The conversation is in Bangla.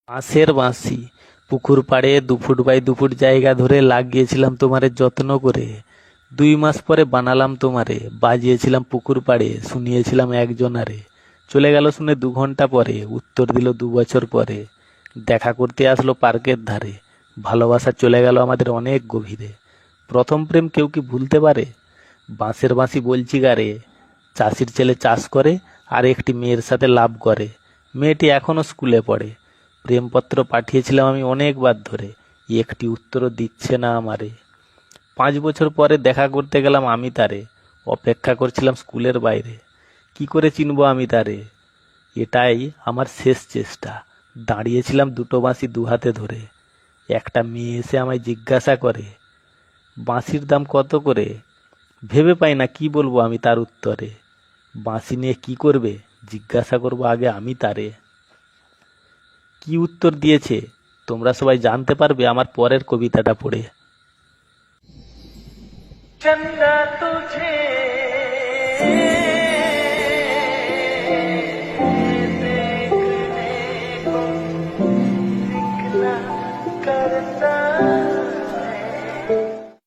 বাঁশের বাঁশি পুকুর পাড়ে 2 ফুট বাই 2 ফুট জায়গা ধরে লাগিয়েছিলাম তোমারে যত্ন করে। 2 মাস পরে বানালাম তোমারে, বাজিয়েছিলাম পুকুর পাড়ে, শুনিয়েছিলাম একজনারে। চলে গেল শুনে 2 ঘন্টা পরে, উত্তর দিল 2 বছর পরে। দেখা করতে আসলো পার্কের ধারে, ভালোবাসা চলে গেল আমাদের অনেক গভীরে। প্রথম প্রেম কেউ কি ভুলতে পারে? বাঁশের বাঁশি বলছি গারে। চাষির ছেলে চাষ করে আর একটি মেয়ের সাথে লাভ করে। মেয়েটি এখনো স্কুলে পড়ে। প্রেমপত্র পাঠিয়েছিলাম আমি অনেকবার ধরে, একটি উত্তরও দিচ্ছে না আমারে। 5 বছর পরে দেখা করতে গেলাম আমি তারে, অপেক্ষা করছিলাম স্কুলের বাইরে। কি করে চিনবো আমি তারে? এটাই আমার শেষ চেষ্টা। দাঁড়িয়েছিলাম দুটো বাঁশি দুহাতে ধরে। একটা মেয়ে এসে আমায় জিজ্ঞাসা করে, বাঁশির দাম কত করে? ভেবে পাই না কি বলবো আমি তার উত্তরে। বাঁশি নিয়ে কি করবে জিজ্ঞাসা করবো আগে আমি তারে। কি উত্তর দিয়েছে তোমরা সবাই জানতে পারবে আমার পরের কবিতাটা পড়ে। चंदा तुझे देखने को दिखला करता